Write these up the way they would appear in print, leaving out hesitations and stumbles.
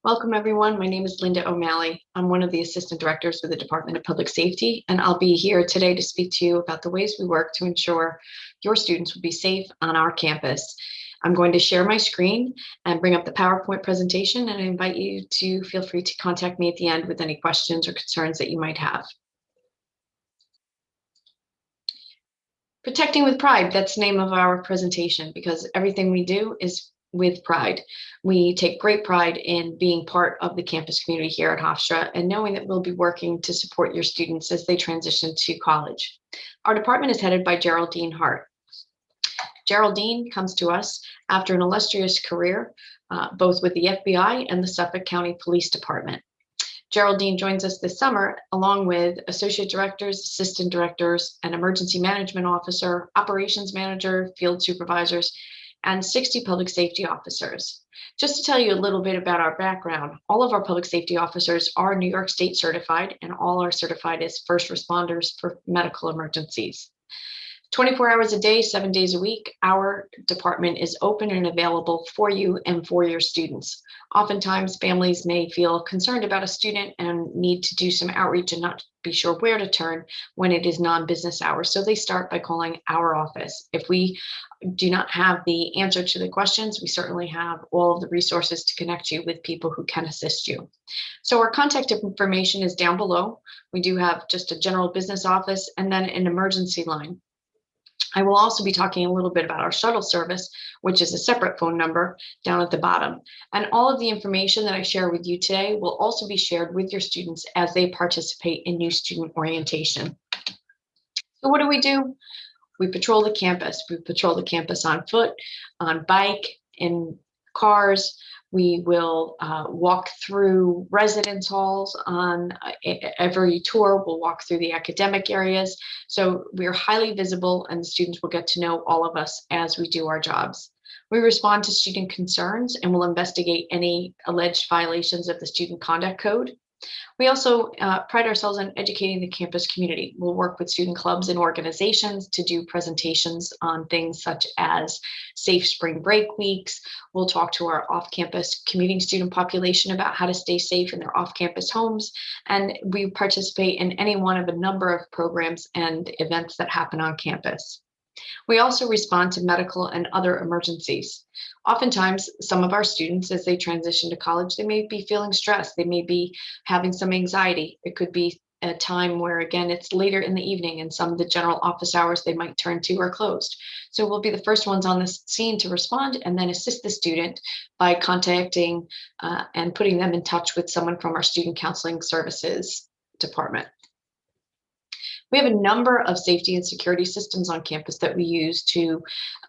Welcome, everyone. My name is Linda O'Malley. I'm one of the assistant directors for the Department of Public Safety, and I'll be here today to speak to you about the ways we work to ensure your students will be safe on our campus. I'm going to share my screen and bring up the PowerPoint presentation, and I invite you to feel free to contact me at the end with any questions or concerns that you might have. Protecting with Pride, that's the name of our presentation, because everything we do is with pride. We take great pride in being part of the campus community here at Hofstra and knowing that we'll be working to support your students as they transition to college. Our department is headed by Geraldine Hart. Geraldine comes to us after an illustrious career, both with the FBI and the Suffolk County Police Department. Geraldine joins us this summer, along with associate directors, assistant directors, an emergency management officer, operations manager, field supervisors, and 60 public safety officers. Just to tell you a little bit about our background, all of our public safety officers are New York State certified, and all are certified as first responders for medical emergencies. 24 hours a day, 7 days a week, our department is open and available for you and for your students. Oftentimes, families may feel concerned about a student and need to do some outreach and not be sure where to turn when it is non-business hours. So they start by calling our office. If we do not have the answer to the questions, we certainly have all of the resources to connect you with people who can assist you. So our contact information is down below. We do have just a general business office and then an emergency line. I will also be talking a little bit about our shuttle service, which is a separate phone number down at the bottom. And all of the information that I share with you today will also be shared with your students as they participate in new student orientation. So what do? We patrol the campus. We patrol the campus on foot, on bike, in cars. We will walk through residence halls on every tour. We'll walk through the academic areas. So we're highly visible, and the students will get to know all of us as we do our jobs. We respond to student concerns and will investigate any alleged violations of the Student Conduct Code. We also pride ourselves on educating the campus community. We'll work with student clubs and organizations to do presentations on things such as safe spring break weeks. We'll talk to our off-campus commuting student population about how to stay safe in their off-campus homes. And we participate in any one of a number of programs and events that happen on campus. We also respond to medical and other emergencies. Oftentimes, some of our students, as they transition to college, they may be feeling stressed. They may be having some anxiety. It could be a time where, again, it's later in the evening and some of the general office hours they might turn to are closed. So we'll be the first ones on the scene to respond and then assist the student by contacting and putting them in touch with someone from our student counseling services department. We have a number of safety and security systems on campus that we use to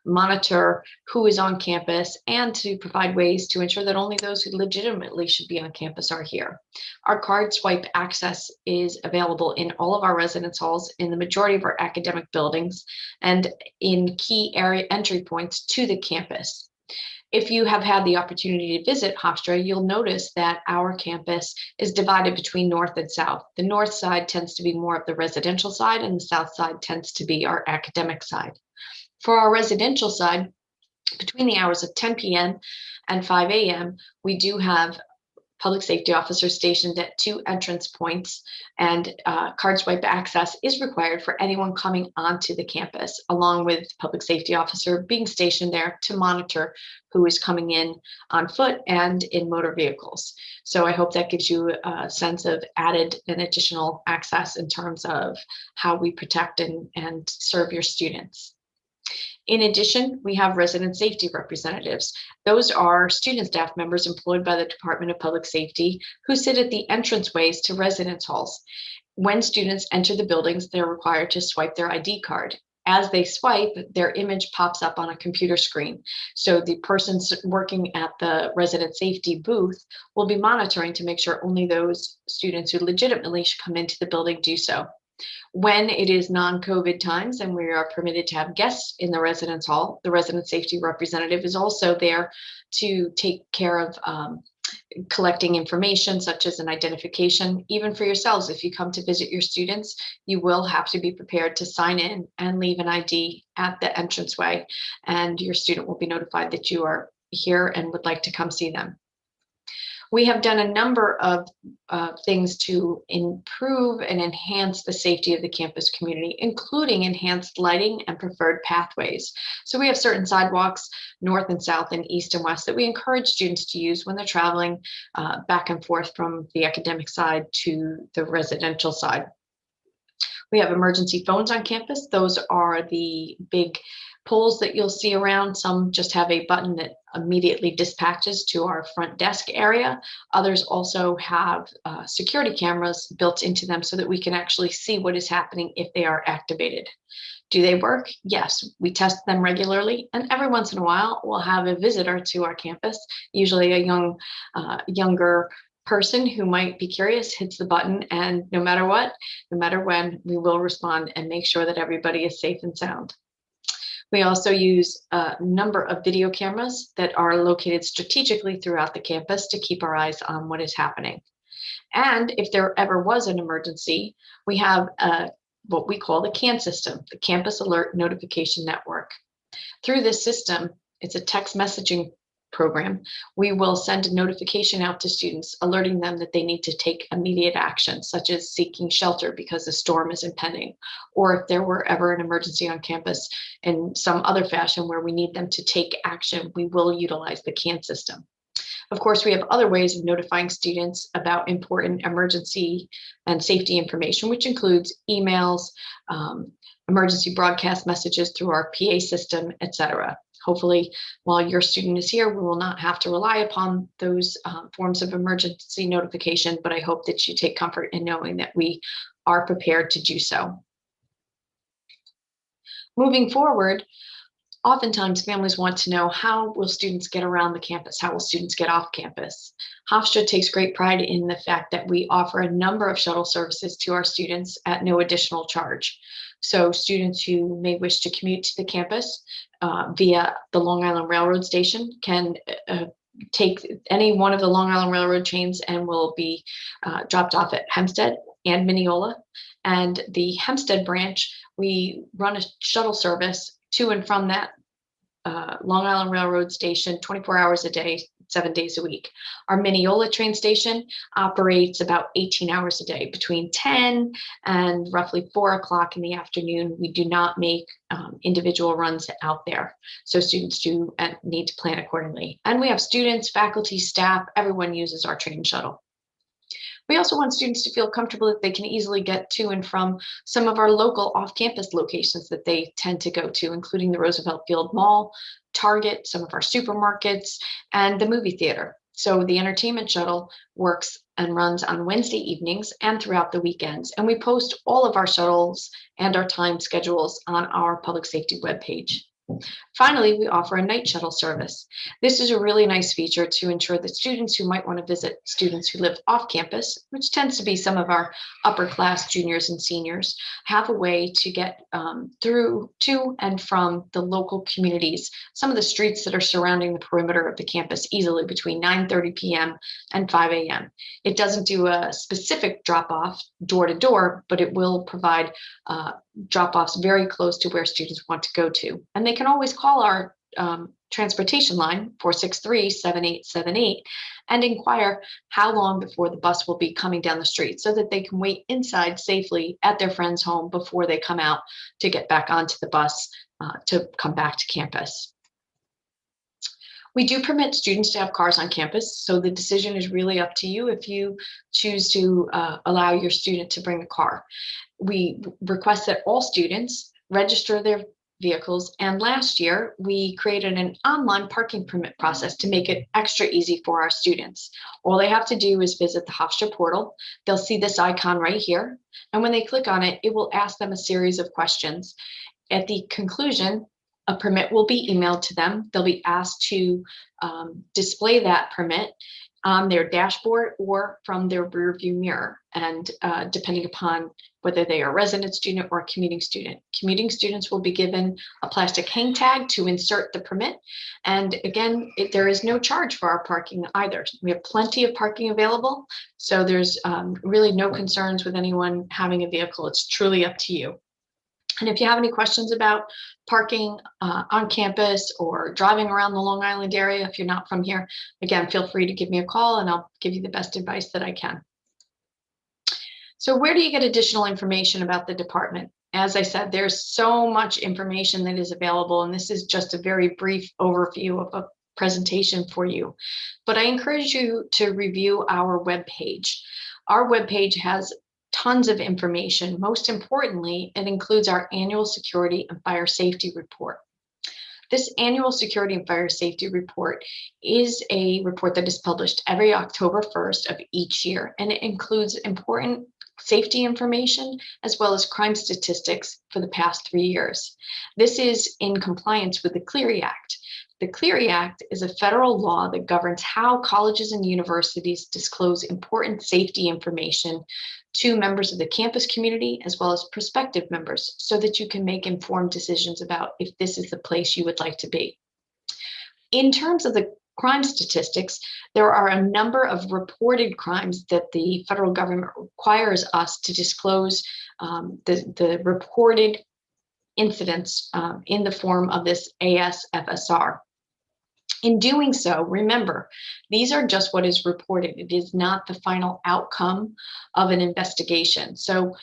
monitor who is on campus and to provide ways to ensure that only those who legitimately should be on campus are here. Our card swipe access is available in all of our residence halls, in the majority of our academic buildings, and in key area entry points to the campus. If you have had the opportunity to visit Hofstra, you'll notice that our campus is divided between north and south. The north side tends to be more of the residential side, and the south side tends to be our academic side. For our residential side, between the hours of 10 p.m. and 5 a.m., we do have public safety officers stationed at 2 entrance points, and card swipe access is required for anyone coming onto the campus, along with public safety officer being stationed there to monitor who is coming in on foot and in motor vehicles. So I hope that gives you a sense of added and additional access in terms of how we protect and serve your students. In addition, we have resident safety representatives. Those are student staff members employed by the Department of Public Safety who sit at the entranceways to residence halls. When students enter the buildings, they're required to swipe their ID card. As they swipe, their image pops up on a computer screen. So the person working at the resident safety booth will be monitoring to make sure only those students who legitimately should come into the building do so. When it is non-COVID times and we are permitted to have guests in the residence hall, the resident safety representative is also there to take care of collecting information such as an identification. Even for yourselves, if you come to visit your students, you will have to be prepared to sign in and leave an ID at the entranceway, and your student will be notified that you are here and would like to come see them. We have done a number of things to improve and enhance the safety of the campus community, including enhanced lighting and preferred pathways. So we have certain sidewalks, north and south and east and west, that we encourage students to use when they're traveling back and forth from the academic side to the residential side. We have emergency phones on campus. Those are the big poles that you'll see around. Some just have a button that immediately dispatches to our front desk area. Others also have security cameras built into them so that we can actually see what is happening if they are activated. Do they work? Yes, we test them regularly, and every once in a while we'll have a visitor to our campus, usually a younger person who might be curious, hits the button, and no matter what, no matter when, we will respond and make sure that everybody is safe and sound. We also use a number of video cameras that are located strategically throughout the campus to keep our eyes on what is happening. And if there ever was an emergency, we have what we call the CAN system, the Campus Alert Notification Network. Through this system, it's a text messaging program. We will send a notification out to students alerting them that they need to take immediate action, such as seeking shelter because a storm is impending, or if there were ever an emergency on campus in some other fashion where we need them to take action, we will utilize the CAN system. Of course, we have other ways of notifying students about important emergency and safety information, which includes emails, emergency broadcast messages through our PA system, etc. Hopefully, while your student is here, we will not have to rely upon those forms of emergency notification, but I hope that you take comfort in knowing that we are prepared to do so. Moving forward, oftentimes families want to know, how will students get around the campus? How will students get off campus? Hofstra takes great pride in the fact that we offer a number of shuttle services to our students at no additional charge. So students who may wish to commute to the campus via the Long Island Railroad station can take any one of the Long Island Railroad trains and will be dropped off at Hempstead and Mineola. And the Hempstead branch, we run a shuttle service to and from that Long Island Railroad station 24 hours a day, 7 days a week. Our Mineola train station operates about 18 hours a day. Between 10 and roughly 4 o'clock in the afternoon, we do not make individual runs out there. So students do need to plan accordingly. And we have students, faculty, staff, everyone uses our train shuttle. We also want students to feel comfortable that they can easily get to and from some of our local off-campus locations that they tend to go to, including the Roosevelt Field Mall, Target, some of our supermarkets, and the movie theater. So the entertainment shuttle works and runs on Wednesday evenings and throughout the weekends. And we post all of our shuttles and our time schedules on our public safety webpage. Finally, we offer a night shuttle service. This is a really nice feature to ensure that students who might want to visit students who live off campus, which tends to be some of our upper class juniors and seniors, have a way to get through to and from the local communities, some of the streets that are surrounding the perimeter of the campus easily between 9:30 p.m. and 5 a.m. It doesn't do a specific drop-off door to door, but it will provide drop-offs very close to where students want to go to. And they can always call our transportation line 463-7878 and inquire how long before the bus will be coming down the street so that they can wait inside safely at their friend's home before they come out to get back onto the bus to come back to campus. We do permit students to have cars on campus, so the decision is really up to you if you choose to allow your student to bring a car. We request that all students register their vehicles, and last year we created an online parking permit process to make it extra easy for our students. All they have to do is visit the Hofstra portal. They'll see this icon right here, and when they click on it, it will ask them a series of questions. At the conclusion, a permit will be emailed to them. They'll be asked to display that permit on their dashboard or from their rear view mirror, and depending upon whether they are a resident student or a commuting student. Commuting students will be given a plastic hang tag to insert the permit. And again, there is no charge for our parking either. We have plenty of parking available, so there's really no concerns with anyone having a vehicle. It's truly up to you. And if you have any questions about parking on campus or driving around the Long Island area, if you're not from here, again, feel free to give me a call and I'll give you the best advice that I can. So where do you get additional information about the department? As I said, there's so much information that is available, and this is just a very brief overview of a presentation for you. But I encourage you to review our webpage. Our webpage has tons of information. Most importantly, it includes our annual security and fire safety report. This annual security and fire safety report is a report that is published every October 1st of each year, and it includes important safety information as well as crime statistics for the past 3 years. This is in compliance with the Clery Act. The Clery Act is a federal law that governs how colleges and universities disclose important safety information to members of the campus community as well as prospective members so that you can make informed decisions about if this is the place you would like to be. In terms of the crime statistics, there are a number of reported crimes that the federal government requires us to disclose the reported incidents in the form of this ASFSR. In doing so, remember, these are just what is reported. It is not the final outcome of an investigation. So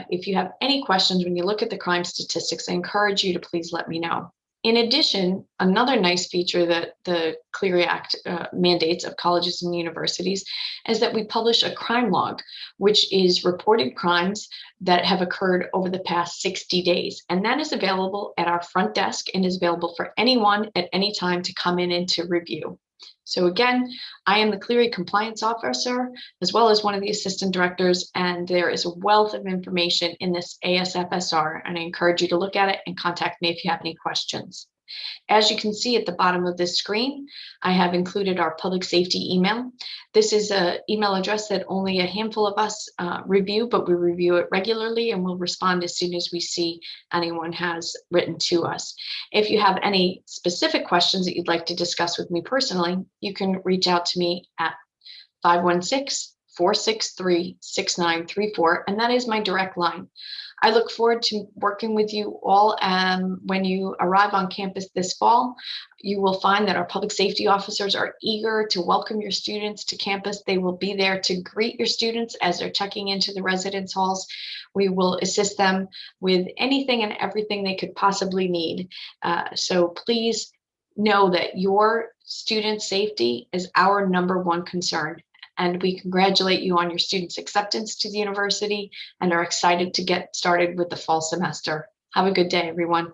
if you have any questions when you look at the crime statistics, I encourage you to please let me know. In addition, another nice feature that the Clery Act mandates of colleges and universities is that we publish a crime log, which is reported crimes that have occurred over the past 60 days. And that is available at our front desk and is available for anyone at any time to come in and to review. So again, I am the Clery Compliance Officer, as well as one of the assistant directors, and there is a wealth of information in this ASFSR, and I encourage you to look at it and contact me if you have any questions. As you can see at the bottom of this screen, I have included our public safety email. This is an email address that only a handful of us review, but we review it regularly and we'll respond as soon as we see anyone has written to us. If you have any specific questions that you'd like to discuss with me personally, you can reach out to me at 516-463-6934, and that is my direct line. I look forward to working with you all when you arrive on campus this fall. You will find that our public safety officers are eager to welcome your students to campus. They will be there to greet your students as they're checking into the residence halls. We will assist them with anything and everything they could possibly need. So please know that your student safety is our #1 concern. And we congratulate you on your students' acceptance to the university and are excited to get started with the fall semester. Have a good day, everyone.